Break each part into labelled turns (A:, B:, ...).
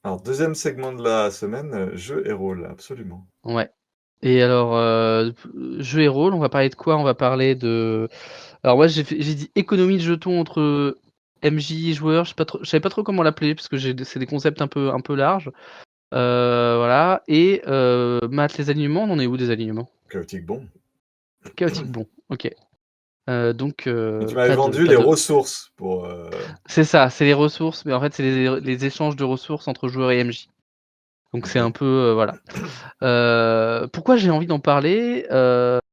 A: Alors, deuxième segment de la semaine, jeux et rôles, absolument.
B: Ouais. Et alors, jeux et rôles, on va parler de quoi? On va parler de... Alors moi, j'ai dit économie de jetons entre MJ et joueurs. Je savais pas trop comment l'appeler parce que c'est des concepts un peu larges. Voilà. Et Math, les alignements, on en est où des alignements?
A: Chaotique bon.
B: Chaotique bon. Ok. Donc
A: Et tu m'avais vendu les ressources pour.
B: C'est ça, c'est les ressources, mais en fait c'est les échanges de ressources entre joueurs et MJ. Donc c'est
A: Ok.
B: un peu voilà. Pourquoi j'ai envie d'en parler?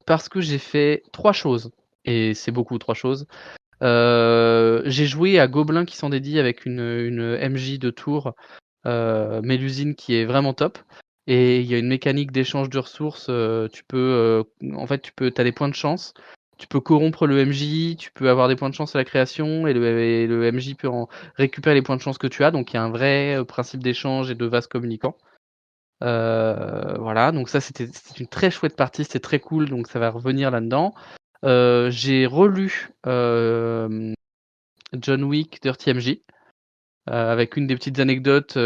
B: Parce que j'ai fait 3 choses, et c'est beaucoup 3 choses. J'ai joué à Gobelins qui s'en dédie avec une MJ de tour, Mélusine, qui est vraiment top. Et il y a une mécanique d'échange de ressources. Tu peux, en fait, t'as des points de chance. Tu peux corrompre le MJ, tu peux avoir des points de chance à la création, et le MJ peut en récupérer les points de chance que tu as. Donc il y a un vrai principe d'échange et de vase communicant. Voilà, donc ça c'était une très chouette partie, c'était très cool, donc ça va revenir là-dedans. J'ai relu John Wick Dirty MJ. Avec une petite anecdote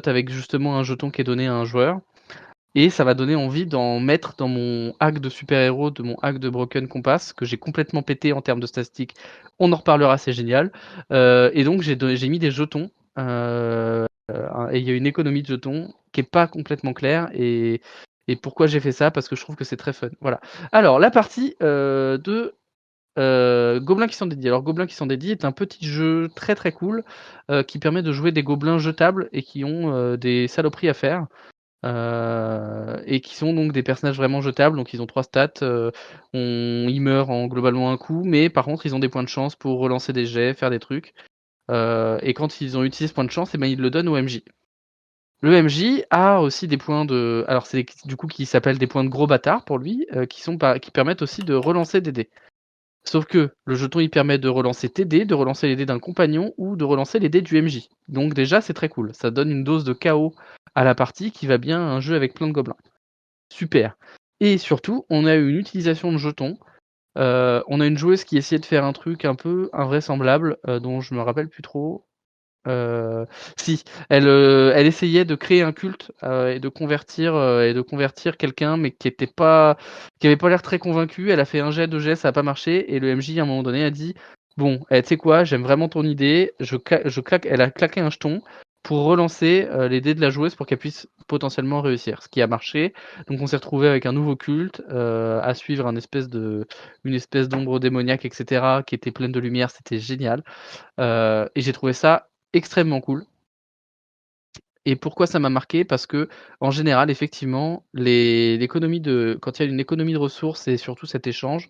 B: avec justement un jeton qui est donné à un joueur. Et ça va donner envie d'en mettre dans mon hack de super-héros, de mon hack de Broken Compass, que j'ai complètement pété en termes de statistiques. On en reparlera, c'est génial. Et donc j'ai mis des jetons. Et il y a une économie de jetons qui est pas complètement claire. Et pourquoi j'ai fait ça? Parce que je trouve que c'est très fun. Voilà. Alors, la partie de Gobelins qui s'en dédient. Alors, Gobelins qui s'en dédient est un petit jeu très très cool qui permet de jouer des gobelins jetables et qui ont des saloperies à faire. Et qui sont donc des personnages vraiment jetables. Donc, ils ont 3 stats. Ils meurent en globalement un coup, mais par contre, ils ont des points de chance pour relancer des jets, faire des trucs. Et quand ils ont utilisé ce point de chance, et ben, ils le donnent au MJ. Le MJ a aussi des points de. Alors, c'est du coup qui s'appellent des points de gros bâtard pour lui, qui permettent aussi de relancer des dés. Sauf que le jeton il permet de relancer tes dés, de relancer les dés d'un compagnon ou de relancer les dés du MJ. Donc déjà c'est très cool, ça donne une dose de chaos à la partie qui va bien à un jeu avec plein de gobelins. Super. Et surtout, on a eu une utilisation de jetons. On a une joueuse qui essayait de faire un truc un peu invraisemblable, dont je me rappelle plus trop. Euh, Si, elle essayait de créer un culte et de convertir quelqu'un, mais qui avait pas l'air très convaincu. Elle a fait un jet, 2 jets, ça a pas marché, et le MJ à un moment donné a dit, bon, tu sais quoi, j'aime vraiment ton idée, je claque, elle a claqué un jeton pour relancer les dés de la joueuse pour qu'elle puisse potentiellement réussir, ce qui a marché. Donc on s'est retrouvé avec un nouveau culte à suivre une espèce d'ombre démoniaque, etc., qui était pleine de lumière, c'était génial. Et j'ai trouvé ça extrêmement cool. Et pourquoi ça m'a marqué? Parce que en général, effectivement, quand il y a une économie de ressources et surtout cet échange,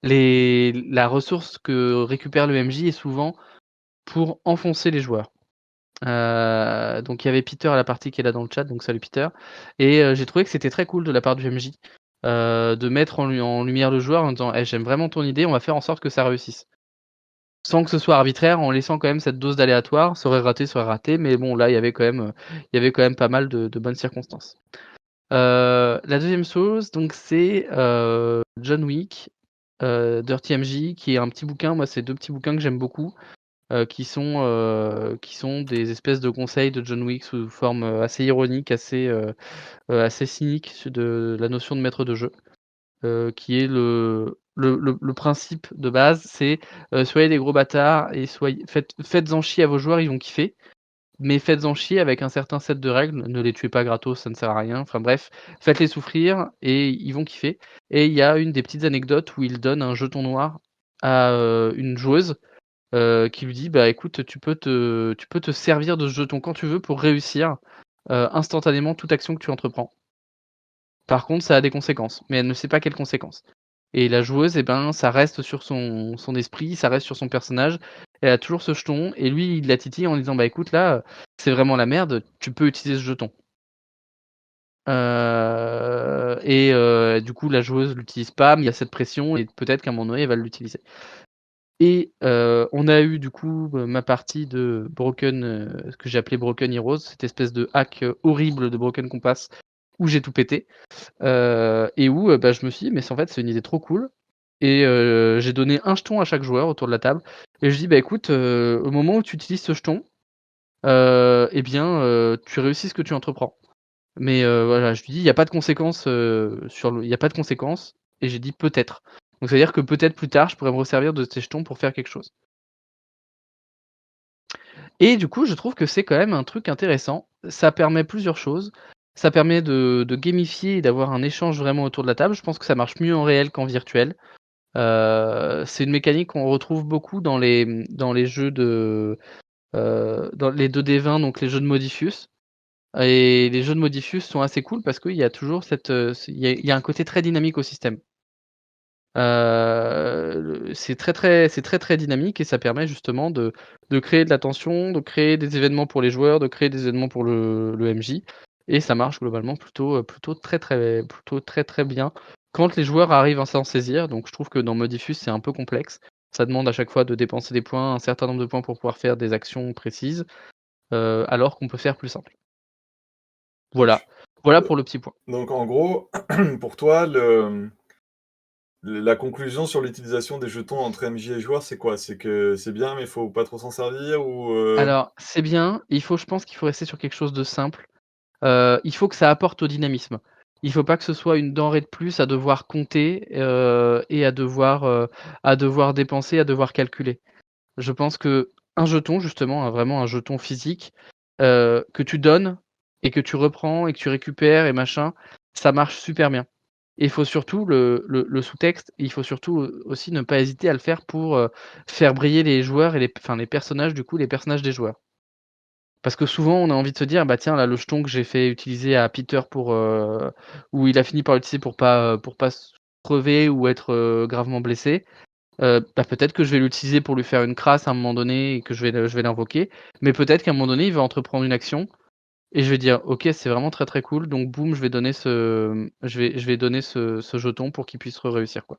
B: la ressource que récupère le MJ est souvent pour enfoncer les joueurs. Donc il y avait Peter à la partie qui est là dans le chat, donc salut Peter. Et j'ai trouvé que c'était très cool de la part du MJ de mettre en lumière le joueur en disant hey, j'aime vraiment ton idée, on va faire en sorte que ça réussisse. Sans que ce soit arbitraire, en laissant quand même cette dose d'aléatoire, ça aurait raté, mais bon là il y avait quand même pas mal de bonnes circonstances. La deuxième chose, donc c'est John Wick, Dirty MJ, qui est un petit bouquin. Moi, c'est 2 petits bouquins que j'aime beaucoup, qui sont des espèces de conseils de John Wick sous forme assez ironique, assez cynique de la notion de maître de jeu. Qui est le principe de base, c'est soyez des gros bâtards et faites-en chier à vos joueurs, ils vont kiffer, mais faites-en chier avec un certain set de règles, ne les tuez pas gratos, ça ne sert à rien, enfin bref, faites-les souffrir et ils vont kiffer. Et il y a une des petites anecdotes où il donne un jeton noir à une joueuse qui lui dit bah écoute, tu peux te servir de ce jeton quand tu veux pour réussir instantanément toute action que tu entreprends. Par contre, ça a des conséquences, mais elle ne sait pas quelles conséquences. Et la joueuse, eh ben, ça reste sur son esprit, ça reste sur son personnage. Elle a toujours ce jeton, et lui, il la titille en disant bah écoute, là, c'est vraiment la merde, tu peux utiliser ce jeton. Du coup, la joueuse l'utilise pas, mais il y a cette pression, et peut-être qu'à un moment donné, elle va l'utiliser. Et on a eu du coup ma partie de Broken, ce que j'ai appelé Broken Heroes, cette espèce de hack horrible de Broken Compass où j'ai tout pété. Et où bah, je me suis dit, mais en fait, c'est une idée trop cool. Et j'ai donné un jeton à chaque joueur autour de la table. Et je dis, bah écoute, au moment où tu utilises ce jeton, eh bien, tu réussis ce que tu entreprends. Mais voilà, je lui dis: «Il y a pas de conséquences, il y a pas de conséquences» et j'ai dit: «Peut-être». Donc ça veut dire que peut-être plus tard, je pourrais me resservir de ces jetons pour faire quelque chose. Et du coup, je trouve que c'est quand même un truc intéressant. Ça permet plusieurs choses. Ça permet de gamifier et d'avoir un échange vraiment autour de la table. Je pense que ça marche mieux en réel qu'en virtuel. C'est une mécanique qu'on retrouve beaucoup dans les jeux dans les 2D20, donc les jeux de Modifius. Et les jeux de Modifius sont assez cool parce qu'il y a toujours il y a un côté très dynamique au système. C'est très, très dynamique et ça permet justement de créer de la tension, de créer des événements pour les joueurs, de créer des événements pour le MJ et ça marche globalement plutôt très, très bien quand les joueurs arrivent à s'en saisir. Donc je trouve que dans Modifus, c'est un peu complexe. Ça demande à chaque fois de dépenser des points, un certain nombre de points pour pouvoir faire des actions précises, alors qu'on peut faire plus simple. Voilà. Voilà
A: Heu,
B: pour le petit point.
A: donc en gros, pour toi, la conclusion sur l'utilisation des jetons entre MJ et joueurs, c'est quoi? C'est que c'est bien, mais il faut pas trop s'en servir ou
B: Alors, c'est bien, je pense qu'il faut rester sur quelque chose de simple. Il faut que ça apporte au dynamisme. Il faut pas que ce soit une denrée de plus à devoir compter, et à devoir dépenser, à devoir calculer. Je pense qu'un jeton justement, vraiment un jeton physique, que tu donnes et que tu reprends et que tu récupères et machin, ça marche super bien. Et il faut surtout le sous-texte, il faut surtout, aussi ne pas hésiter à le faire pour, faire briller les joueurs et les personnages du coup, les personnages des joueurs. Parce que souvent, on a envie de se dire: «Bah, tiens, là, le jeton que j'ai fait utiliser à Peter où il a fini par l'utiliser pour pas se crever ou être, gravement blessé, bah, peut-être que je vais l'utiliser pour lui faire une crasse à un moment donné et que je vais l'invoquer. Mais peut-être qu'à un moment donné, il va entreprendre une action et je vais dire: «OK, c'est vraiment très, très cool, donc boum, je vais donner je vais donner ce jeton pour qu'il puisse réussir quoi».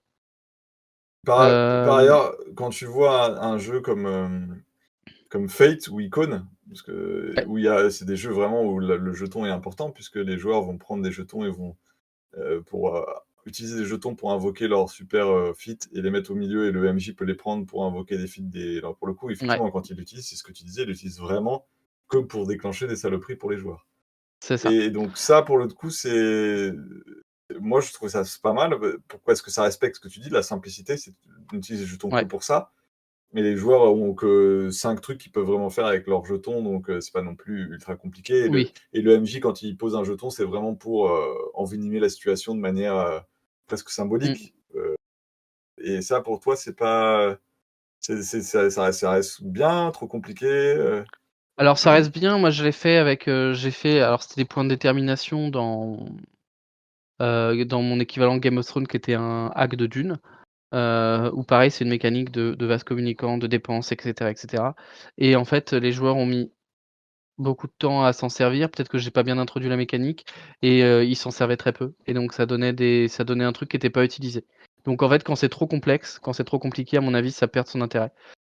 A: par
B: Hem,
A: ailleurs, quand tu vois un jeu comme, comme Fate ou Icon, parce que
B: ouais,
A: où il y a c'est des jeux vraiment où le jeton est important puisque les joueurs vont prendre des jetons et vont, pour, utiliser des jetons pour invoquer leur super, feat et les mettre au milieu et le MJ peut les prendre pour invoquer des feats des alors pour le coup,
B: ouais,
A: effectivement, quand il l'utilise, c'est ce que tu disais, il l'utilise vraiment que pour déclencher des saloperies pour les joueurs.
B: c'est ça.
A: Et donc ça, pour le coup, c'est moi, je trouve ça c'est pas mal. Pourquoi? Est-ce que ça respecte ce que tu dis, la simplicité, c'est on utilise les jetons que
B: Ouais,
A: pour ça. Mais les joueurs ont que 5 trucs qu'ils peuvent vraiment faire avec leurs jetons, donc c'est pas non plus ultra compliqué
B: oui.
A: et le MJ quand il pose un jeton, c'est vraiment pour, envenimer la situation de manière, presque
B: Mmh.
A: symbolique, et ça pour toi, c'est pas ça reste bien, trop compliqué,
B: Alors
A: pas
B: ça
A: bien?
B: reste bien, moi je l'ai fait avec, j'ai fait alors c'était des points de détermination dans mon équivalent Game of Thrones qui était un hack de Dune, où pareil c'est une mécanique de vase communicant, de dépenses et cetera et en fait, les joueurs ont mis beaucoup de temps à s'en servir. Peut-être que j'ai pas bien introduit la mécanique et ils s'en servaient très peu et donc ça donnait un truc qui était pas utilisé. Donc en fait, quand c'est trop complexe, quand c'est trop compliqué, à mon avis, ça perd son intérêt.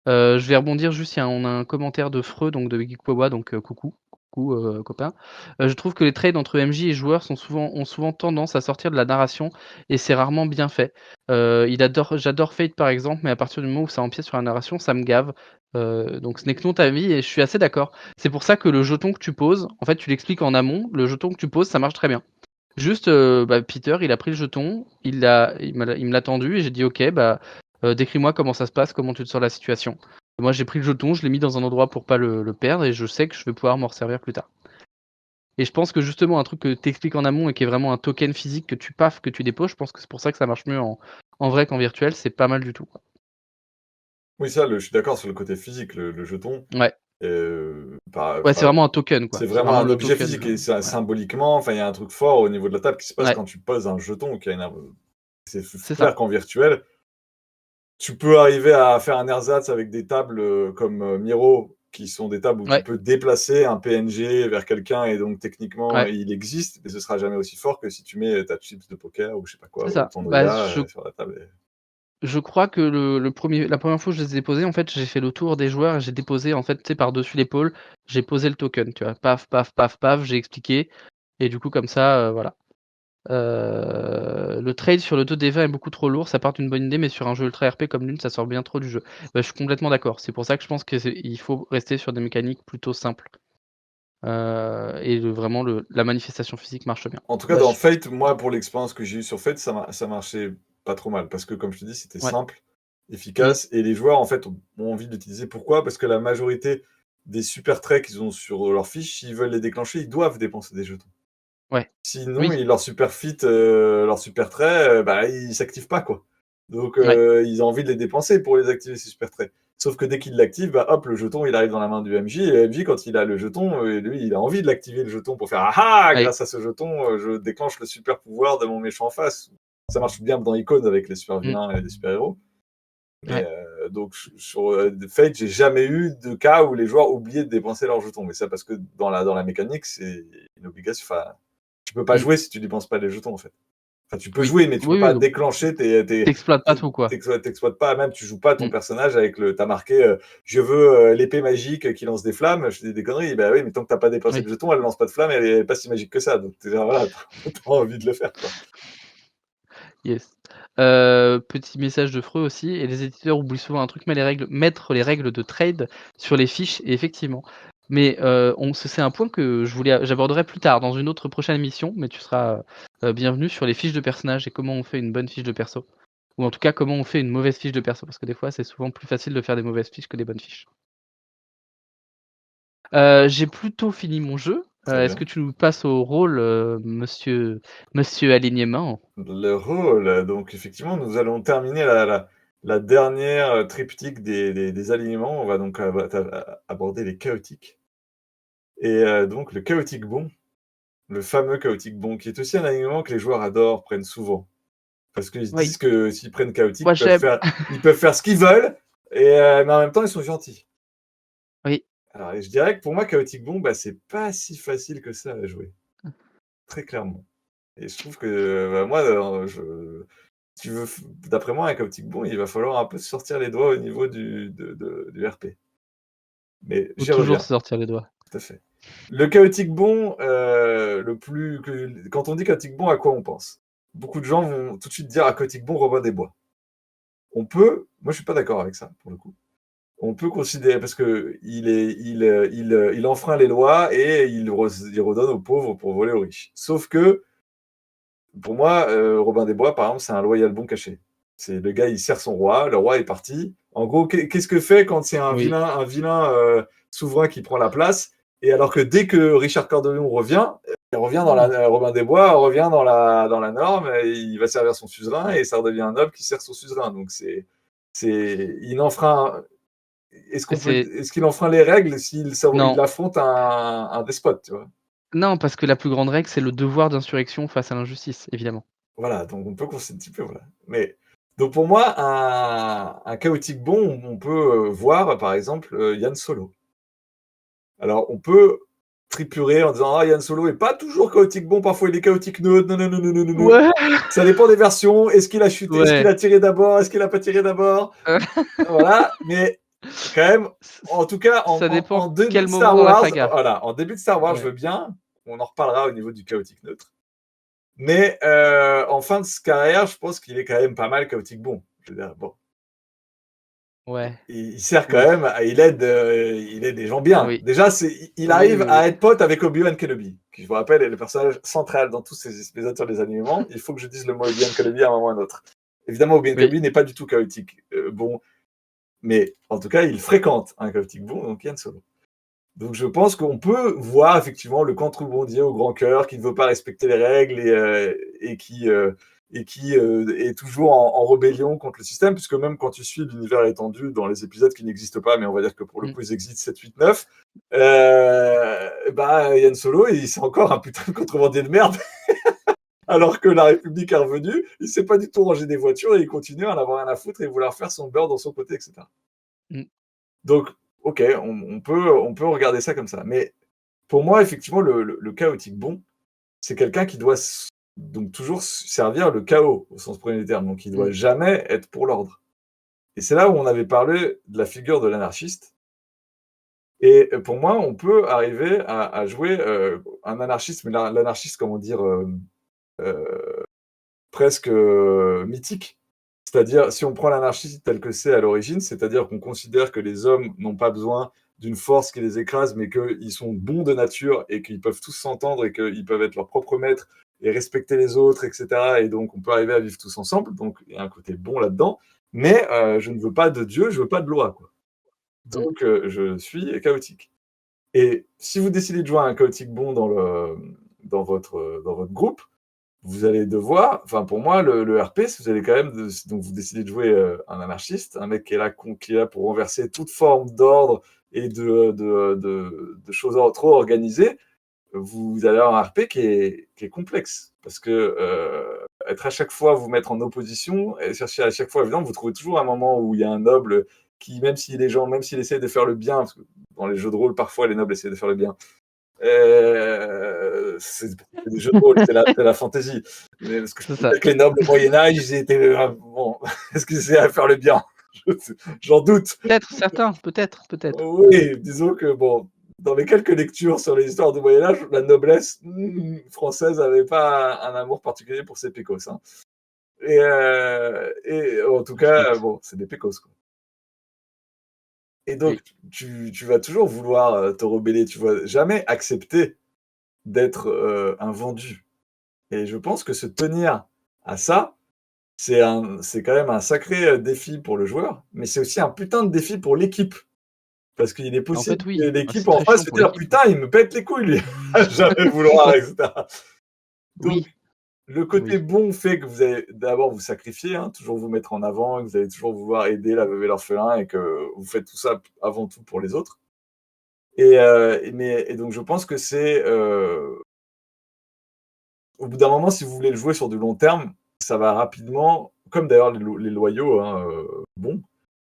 B: Je vais rebondir juste, on a un commentaire de Freux, donc de Geekpowa, donc coucou, copain. Je trouve que les trades entre MJ et joueurs ont souvent tendance à sortir de la narration et c'est rarement bien fait. J'adore Fate par exemple, mais à partir du moment où ça empiète sur la narration, ça me gave. Donc ce n'est que ton avis et je suis assez d'accord. C'est pour ça que le jeton que tu poses, en fait, tu l'expliques en amont, le jeton que tu poses, ça marche très bien. Juste, bah, Peter, il a pris le jeton, il me l'a tendu et j'ai dit: «OK, bah, décris-moi comment ça se passe, comment tu te sens de la situation». Et moi, j'ai pris le jeton, je l'ai mis dans un endroit pour pas le perdre et je sais que je vais pouvoir m'en resservir plus tard. Et je pense que justement un truc que tu expliques en amont et qui est vraiment un token physique que tu paf, que tu déposes, je pense que c'est pour ça que ça marche mieux en vrai qu'en virtuel, c'est pas mal du tout, quoi.
A: Oui, ça, je suis d'accord sur le côté physique, le jeton,
B: Ouais.
A: par
B: Ouais, c'est
A: enfin,
B: vraiment un token, quoi.
A: c'est
B: C'est
A: vraiment
B: vraiment
A: un
B: le
A: objet
B: token,
A: physique et ça
B: ouais.
A: symboliquement, enfin, il y a un truc fort au niveau de la table qui se passe
B: Ouais,
A: quand tu poses un jeton qui a une c'est
B: c'est
A: clair
B: ça.
A: qu'en virtuel, tu peux arriver à faire un ersatz avec des tables, comme, Miro, qui sont des tables où tu
B: Ouais,
A: peux déplacer un PNG vers quelqu'un et donc techniquement,
B: ouais,
A: il existe, mais ce sera jamais aussi fort que si tu mets ta chips de poker ou je sais pas
B: c'est
A: quoi, ou
B: ça.
A: ton
B: Bah,
A: Oya, sur la table et
B: je crois que la première fois que je les ai déposés, en fait, j'ai fait le tour des joueurs et j'ai déposé, en fait, tu sais, par-dessus l'épaule, j'ai posé le token, tu vois? Paf, paf, paf, paf, j'ai expliqué et du coup, comme ça, voilà. Le trade sur le 2D20 est beaucoup trop lourd, ça part d'une bonne idée, mais sur un jeu ultra RP comme Lune, ça sort bien trop du jeu. Bah, je suis complètement d'accord. C'est pour ça que je pense que il faut rester sur des mécaniques plutôt simples. et vraiment la manifestation physique marche bien.
A: En tout cas,
B: Là,
A: dans Fate, moi, pour l'expérience que j'ai eue sur Fate, ça marchait pas trop mal parce que, comme je te dis, c'était
B: ouais.
A: simple,
B: Mmh.
A: efficace et les joueurs, en fait, ont envie de l'utiliser. Pourquoi? Parce que la majorité des super traits qu'ils ont sur leur fiche, s'ils veulent les déclencher, ils doivent dépenser des jetons.
B: Ouais.
A: Sinon,
B: Oui.
A: leur super fit, leur super trait, bah, ils s'activent pas, quoi. Donc,
B: Ouais.
A: ils ont envie de les dépenser pour les activer, ces super traits. Sauf que dès qu'ils l'activent, bah, hop, le jeton, il arrive dans la main du MJ. Et le MJ, quand il a le jeton, lui, il a envie de l'activer, le jeton, pour faire « Ah ah,
B: Ouais.
A: grâce à ce jeton, je déclenche le super pouvoir de mon méchant en face. » Ça marche bien dans Icon avec les super
B: Mmh.
A: vilains et les super-héros. Mais
B: Ouais.
A: donc, sur Fate, j'ai jamais eu de cas où les joueurs oubliaient de dépenser leur jeton. Mais ça, parce que dans la mécanique, c'est une obligation. Enfin, tu peux pas
B: Mmh.
A: jouer si tu dépenses pas les jetons, en fait. Enfin, tu peux
B: Oui.
A: jouer, mais tu peux
B: Oui, oui,
A: pas
B: donc
A: déclencher
B: t'exploites pas tout, quoi.
A: t'exploites pas, même tu joues pas ton
B: Mmh.
A: personnage avec t'as marqué je veux l'épée magique qui lance des flammes, je dis des conneries, bah oui, mais tant que t'as pas dépensé
B: Oui.
A: le jeton, elle lance pas de flammes, elle est pas si magique que ça. Donc déjà, voilà, t'as envie de le faire, quoi.
B: Yes. Petit message de Freux aussi: «Et les éditeurs oublient souvent un truc, mettre les règles de trade sur les fiches», et effectivement. Mais, c'est un point que j'aborderai plus tard dans une autre prochaine émission, mais tu seras, bienvenu sur les fiches de personnages et comment on fait une bonne fiche de perso. Ou en tout cas, comment on fait une mauvaise fiche de perso, parce que des fois, c'est souvent plus facile de faire des mauvaises fiches que des bonnes fiches. J'ai plutôt fini mon jeu.
A: Très
B: Est-ce que
A: bien.
B: tu nous passes au rôle, monsieur alignement?
A: Le rôle, donc effectivement, nous allons terminer la dernière triptyque des alignements. On va donc aborder les chaotiques. Et donc le chaotique bon, le fameux chaotique bon, qui est aussi un alignement que les joueurs adorent, prennent souvent. Parce qu'ils se
B: Oui,
A: disent que s'ils prennent chaotique,
B: moi j'aime.
A: ils peuvent faire ce qu'ils veulent, et mais en même temps, ils sont gentils.
B: Oui.
A: Alors, je dirais que pour moi, chaotique bon, bah, c'est pas si facile que ça à jouer, très clairement. Et je trouve que bah, moi, si tu veux, d'après moi, un chaotique bon, il va falloir un peu se sortir les doigts au niveau du RP. Mais
B: Faut
A: j'y
B: toujours se
A: reviens,
B: sortir les doigts.
A: tout à fait. Le chaotique bon, quand on dit chaotique bon, à quoi on pense? Beaucoup de gens vont tout de suite dire: «Ah, chaotique bon, Robin des Bois». Moi je suis pas d'accord avec ça, pour le coup. On peut considérer, parce que il enfreint les lois et il redonne aux pauvres pour voler aux riches. Sauf que, pour moi, Robin des Bois, par exemple, c'est un loyal bon caché. C'est le gars, il sert son roi, le roi est parti. En gros, qu'est-ce que fait quand c'est
B: Oui.
A: un vilain souverain qui prend la place? Et alors que dès que Richard Cœur de Lion revient, il revient dans Robin des Bois revient dans la norme, et il va servir son suzerain et ça redevient un noble qui sert son suzerain. Donc il enfreint.
B: C'est
A: Est-ce qu'il enfreint les règles il
B: Non,
A: affronte un despote, tu vois?
B: non, parce que la plus grande règle, c'est le devoir d'insurrection face à l'injustice, évidemment.
A: Voilà, donc on peut considérer un petit peu, voilà. Mais donc pour moi, un chaotique bon, on peut voir par exemple Yann Solo. Alors on peut tripurer en disant: «Ah, Yann Solo est pas toujours chaotique bon, parfois il est chaotique neutre, non, non, non, non, non, non, non».
B: Ouais,
A: Ça dépend des versions. Est-ce qu'il a chuté? Est-ce qu'il
B: ouais.
A: a tiré d'abord? Est-ce qu'il a pas tiré d'abord? Voilà, mais quand même, en tout cas,
B: Ça dépend
A: en début
B: quel
A: de
B: moment
A: Star
B: dans la
A: Wars,
B: saga.
A: voilà, en début de Star Wars, je
B: Ouais,
A: veux bien. On en reparlera au niveau du chaotique neutre. Mais en fin de carrière, je pense qu'il est quand même pas mal chaotique bon. Je veux dire, bon,
B: ouais,
A: il sert quand
B: oui,
A: même, il aide des gens bien.
B: oui,
A: Déjà, il
B: oui,
A: arrive
B: oui, oui.
A: à être pote avec Obi-Wan Kenobi, qui, je vous rappelle, est le personnage central dans tous ces épisodes sur les alignements. Il faut que je dise le mot Obi-Wan Kenobi à un moment ou à un autre. Évidemment, Obi-Wan
B: Oui,
A: Kenobi n'est pas du tout chaotique bon, mais en tout cas, il fréquente un chaotique bon, donc Yann Solo. Donc je pense qu'on peut voir effectivement le contrebandier au grand cœur qui ne veut pas respecter les règles et qui est toujours en rébellion contre le système, puisque même quand tu suis l'univers étendu dans les épisodes qui n'existent pas, mais on va dire que pour le
B: mmh,
A: coup ils existent 7, 8, 9, bah Yann Solo, c'est encore un putain de contrebandier de merde, alors que la République est revenue, il ne sait pas du tout ranger des voitures et il continue à en avoir rien à foutre et vouloir faire son beurre dans son côté, etc.
B: mmh,
A: Donc, ok, on peut regarder ça comme ça. Mais pour moi, effectivement, le chaotique bon, c'est quelqu'un qui doit donc toujours servir le chaos au sens premier du terme. Donc, il ne doit
B: mmh,
A: jamais être pour l'ordre. Et c'est là où on avait parlé de la figure de l'anarchiste. Et pour moi, on peut arriver à jouer un anarchiste, mais l'anarchiste, comment dire, euh, presque mythique. C'est-à-dire, si on prend l'anarchie tel que c'est à l'origine, c'est-à-dire qu'on considère que les hommes n'ont pas besoin d'une force qui les écrase, mais qu'ils sont bons de nature et qu'ils peuvent tous s'entendre et qu'ils peuvent être leurs propres maîtres et respecter les autres, etc. Et donc, on peut arriver à vivre tous ensemble. Donc, il y a un côté bon là-dedans. Mais je ne veux pas de Dieu, je veux pas de loi, quoi. Donc, je suis chaotique. Et si vous décidez de jouer à un chaotique bon dans votre groupe, vous allez devoir, enfin pour moi, le RP, vous allez quand même, donc vous décidez de jouer un anarchiste, un mec qui est là pour renverser toute forme d'ordre et de choses trop organisées, vous allez avoir un RP qui est complexe. Parce que être à chaque fois, vous mettre en opposition, et chercher à chaque fois, évidemment, vous trouvez toujours un moment où il y a un noble qui, même s'il essaie de faire le bien, parce que dans les jeux de rôle, parfois, les nobles essaient de faire le bien, c'est des jeux de rôle, c'est la fantaisie. Mais parce que je peux dire que les nobles au Moyen-Âge, ils étaient. Bon, est-ce qu'ils essaient à faire le bien? J'en doute.
B: Peut-être, certains, peut-être.
A: Oui, disons que, bon, dans mes quelques lectures sur les histoires du Moyen-Âge, la noblesse française n'avait pas un amour particulier pour ses pécos. Hein. Et en tout cas, bon, c'est des pécos, quoi. Et donc, tu vas toujours vouloir te rebeller, tu vas jamais accepter d'être un vendu. Et je pense que se tenir à ça, c'est quand même un sacré défi pour le joueur, mais c'est aussi un putain de défi pour l'équipe. Parce qu'il est possible
B: En fait, oui.
A: que l'équipe
B: C'est
A: en
B: très
A: face
B: chiant
A: se
B: pour
A: dise
B: l'équipe.
A: putain, il me pète les couilles, lui, à jamais vouloir, etc. Donc,
B: Oui.
A: le côté bon fait que vous allez d'abord vous sacrifier, hein, toujours vous mettre en avant, et que vous allez toujours vouloir aider la veuve et l'orphelin, et que vous faites tout ça avant tout pour les autres. Et donc, je pense que c'est au bout d'un moment, si vous voulez le jouer sur du long terme, ça va rapidement, comme d'ailleurs les loyaux, hein, bon,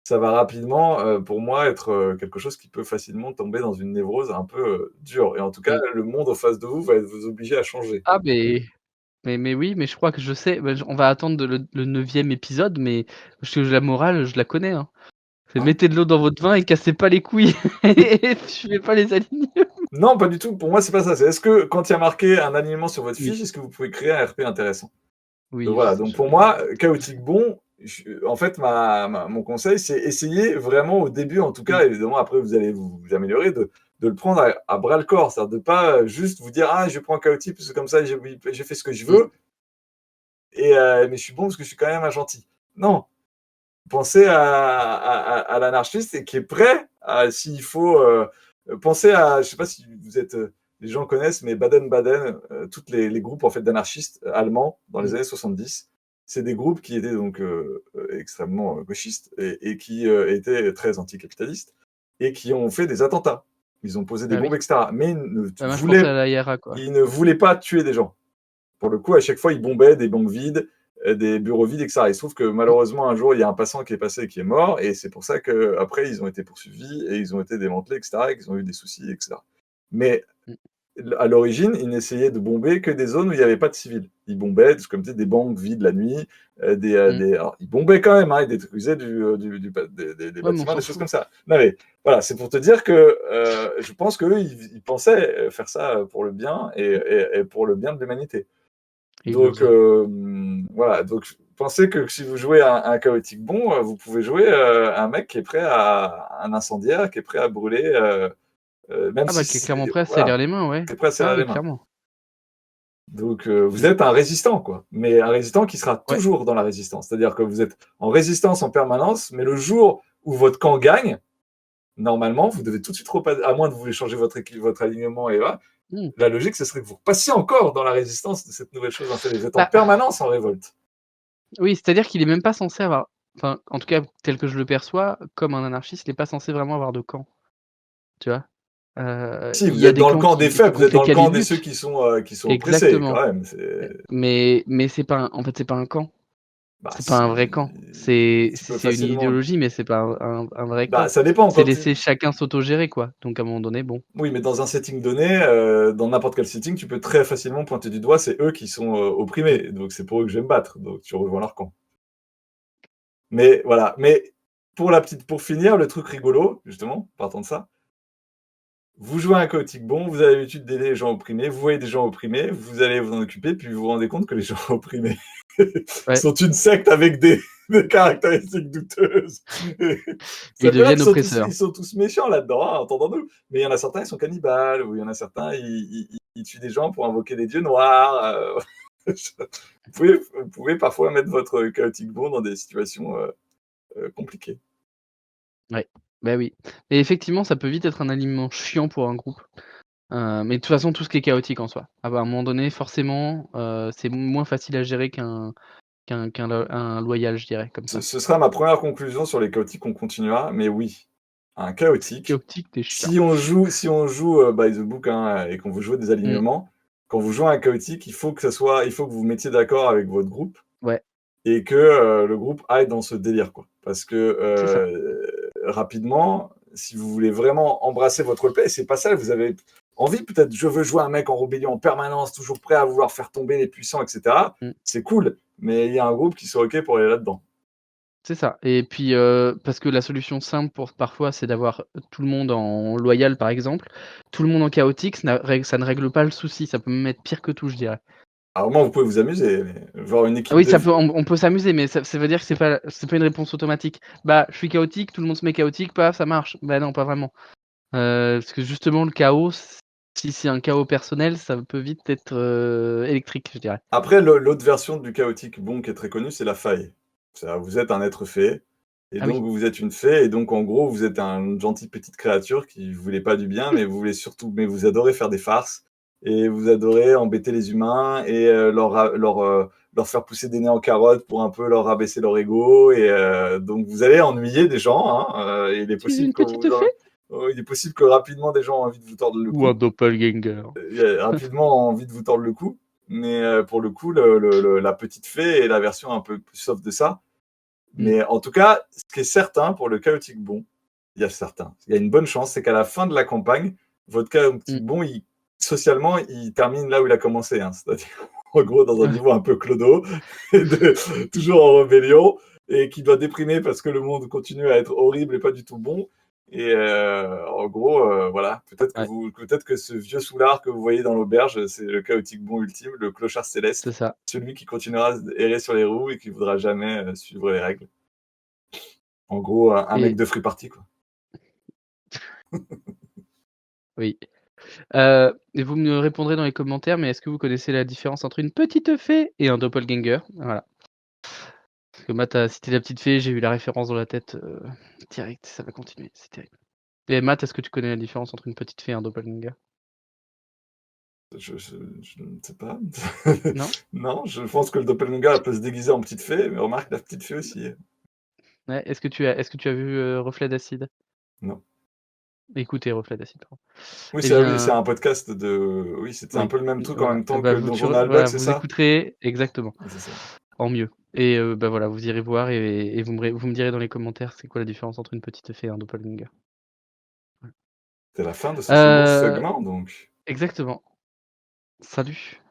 A: ça va rapidement, pour moi, être quelque chose qui peut facilement tomber dans une névrose un peu dure. Et en tout cas, le monde en face de vous va vous obliger à changer.
B: Ah, mais oui, mais je crois que je sais. On va attendre le 9e épisode, mais parce que la morale, je la connais. Hein. C'est
A: Hein?
B: mettez de l'eau dans votre vin et cassez pas les couilles. Je vais pas les aligner.
A: Non, pas du tout. Pour moi, c'est pas ça. C'est est-ce que quand il y a marqué un alignement sur votre
B: Oui.
A: fiche, est-ce que vous pouvez créer un RP intéressant?
B: Oui.
A: Donc voilà. Donc pour moi, chaotique bon, en fait, mon conseil, c'est essayer vraiment au début, en tout cas, évidemment, après vous allez vous améliorer, de le prendre à bras le corps. C'est-à-dire de pas juste vous dire ah, je prends chaotique parce que comme ça, j'ai fait ce que je veux, mais je suis bon parce que je suis quand même un gentil. Non. Pensez à l'anarchiste et qui est prêt à, s'il faut, pensez à, je sais pas si vous êtes, les gens connaissent, mais Baden-Baden, tous les groupes en fait d'anarchistes allemands dans les années 70, c'est des groupes qui étaient donc extrêmement gauchistes et qui étaient très anticapitalistes et qui ont fait des attentats. Ils ont posé des
B: Bah oui.
A: bombes, etc. Mais
B: Moi, je pensais à la IRA, quoi.
A: ils ne voulaient pas tuer des gens. Pour le coup, à chaque fois, ils bombaient des banques vides, des bureaux vides, etc. Il se trouve que malheureusement, un jour, il y a un passant qui est passé et qui est mort, et c'est pour ça qu'après, ils ont été poursuivis et ils ont été démantelés, etc., et qu'ils ont eu des soucis, etc. Mais à l'origine, ils n'essayaient de bomber que des zones où il n'y avait pas de civils. Ils bombaient, comme tu dis, des banques vides la nuit, alors, ils bombaient quand même, hein, ils détruisaient des bâtiments, des choses comme ça. Non, mais voilà, c'est pour te dire que je pense qu'eux, ils pensaient faire ça pour le bien et pour le bien de l'humanité. Donc, voilà. Donc, pensez que si vous jouez un chaotique bon, vous pouvez jouer un mec qui est prêt un incendiaire, qui est prêt à brûler, même si
B: qui est clairement prêt à se salir les mains, ouais.
A: qui est prêt à se serrer les mains.
B: Clairement.
A: Donc, vous êtes un résistant, quoi. Mais un résistant qui sera toujours dans la résistance. C'est-à-dire que vous êtes en résistance en permanence, mais le jour où votre camp gagne, normalement, vous devez tout de suite repasser, à moins de vous voulez changer votre alignement et là, la logique, ce serait que vous repassiez encore dans la résistance de cette nouvelle chose installée. Vous êtes en permanence en révolte.
B: Oui, c'est-à-dire qu'il est même pas censé avoir, enfin, en tout cas, tel que je le perçois, comme un anarchiste, il est pas censé vraiment avoir de camp. Tu vois?
A: Si,
B: Il
A: vous
B: y a
A: êtes
B: des
A: dans le
B: clans
A: camp des faibles, vous êtes dans le camp de ceux qui sont oppressés,
B: Exactement.
A: quand même.
B: Mais c'est pas en fait, c'est pas un camp. C'est pas un vrai camp. C'est une idéologie, mais c'est pas un vrai camp.
A: Ça dépend.
B: C'est laisser chacun s'autogérer, quoi. Donc à un moment donné, bon.
A: Oui, mais dans un setting donné, dans n'importe quel setting, tu peux très facilement pointer du doigt, c'est eux qui sont opprimés. Donc c'est pour eux que je vais me battre. Donc tu rejoins leur camp. Mais voilà. Mais pour finir, le truc rigolo, justement, partant de ça, vous jouez un chaotique bon, vous avez l'habitude d'aider les gens opprimés, vous voyez des gens opprimés, vous allez vous en occuper, puis vous vous rendez compte que les gens opprimés sont une secte avec des des caractéristiques douteuses.
B: Ils
A: Ça peut être
B: deviennent
A: qu'ils sont tous,
B: oppresseurs.
A: ils sont tous méchants là-dedans, hein, entendons-nous. Mais il y en a certains, ils sont cannibales, ou il y en a certains, ils tuent des gens pour invoquer des dieux noirs. Vous pouvez parfois mettre votre chaotique bon dans des situations compliquées.
B: Ouais, bah oui. Et effectivement, ça peut vite être un aliment chiant pour un groupe. Mais de toute façon, tout ce qui est chaotique en soi. À un moment donné, forcément, c'est moins facile à gérer qu'un loyal, je dirais, comme ça.
A: Ce sera ma première conclusion sur les chaotiques, on continuera, mais oui, un chaotique,
B: Chaotique, t'es chiant.
A: si on joue by the book, hein, et qu'on veut jouer des
B: Mmh.
A: alignements, quand vous jouez un chaotique, il faut que vous vous mettiez d'accord avec votre groupe
B: Ouais,
A: et que le groupe aille dans ce délire, quoi. Parce que
B: c'est ça.
A: rapidement, si vous voulez vraiment embrasser votre roleplay, c'est pas ça, vous avez envie peut-être, je veux jouer un mec en rébellion en permanence, toujours prêt à vouloir faire tomber les puissants, etc.
B: Mmh.
A: C'est cool, mais il y a un groupe qui soit OK pour aller là-dedans.
B: C'est ça et puis, parce que la solution simple pour parfois, c'est d'avoir tout le monde en loyal, par exemple. Tout le monde en chaotique, ça ne règle pas le souci, ça peut même être pire que tout, je dirais.
A: À un moment, vous pouvez vous amuser, mais voir une
B: Ah
A: équipe
B: oui,
A: de.
B: on peut s'amuser, mais ça veut dire que c'est pas une réponse automatique. Bah, je suis chaotique, tout le monde se met chaotique, paf, ça marche. Bah non, pas vraiment. Parce que justement le chaos, si c'est un chaos personnel, ça peut vite être, électrique, je dirais.
A: Après, l'autre version du chaotique bon qui est très connue, c'est la faille. Vous êtes un être fée, et
B: Ah oui,
A: donc vous êtes une fée, et donc en gros, vous êtes une gentille petite créature qui ne voulait pas du bien, mais vous voulez surtout, mais vous adorez faire des farces, et vous adorez embêter les humains, et leur faire pousser des nez en carotte pour un peu leur rabaisser leur ego, et donc vous allez ennuyer des gens, hein,
B: tu es une petite fée?
A: il est possible que rapidement des gens ont envie de vous tordre le
B: Ou un
A: cou.
B: doppelganger.
A: Rapidement envie de vous tordre le cou. Mais pour le coup, la petite fée est la version un peu plus soft de ça.
B: Mmh,
A: Mais en tout cas, ce qui est certain pour le chaotique bon, il y a une bonne chance, c'est qu'à la fin de la campagne, votre
B: mmh.
A: chaotique bon, socialement, il termine là où il a commencé, hein. C'est-à-dire, en gros, dans un
B: Ouais,
A: niveau un peu clodo, toujours en rébellion, et qui doit déprimer parce que le monde continue à être horrible et pas du tout bon. Et en gros, voilà,
B: ouais,
A: peut-être que ce vieux soulard que vous voyez dans l'auberge, c'est le chaotique bon ultime, le clochard céleste,
B: c'est ça.
A: celui qui continuera à errer sur les roues et qui voudra jamais suivre les règles. En gros, un mec
B: Et
A: de free party, quoi.
B: oui. Et vous me répondrez dans les commentaires, mais est-ce que vous connaissez la différence entre une petite fée et un doppelganger? Voilà. Parce que Matt a cité la petite fée, j'ai eu la référence dans la tête, direct, ça va continuer, c'est terrible. Et Matt, est-ce que tu connais la différence entre une petite fée et un doppelganger?
A: Je ne sais pas.
B: Non?
A: Non, je pense que le doppelganger, elle peut se déguiser en petite fée, mais remarque la petite fée aussi.
B: Ouais, est-ce que tu as vu, Reflet d'acide?
A: Non.
B: Écoutez Reflet d'acide, pardon.
A: Oui,
B: Eh
A: c'est
B: bien,
A: un podcast de. Oui, c'était un
B: oui,
A: peu le même truc en
B: voilà,
A: même temps
B: bah,
A: que
B: vous tu
A: Donjon
B: re
A: Albuck,
B: voilà,
A: c'est
B: vous
A: ça?
B: écouterez exactement,
A: Ouais, c'est ça.
B: en mieux et bah, voilà, vous irez voir et vous me direz dans les commentaires c'est quoi la différence entre une petite fée et un doppelganger.
A: C'est la fin de ce second
B: Heu,
A: segment, donc.
B: exactement. Salut.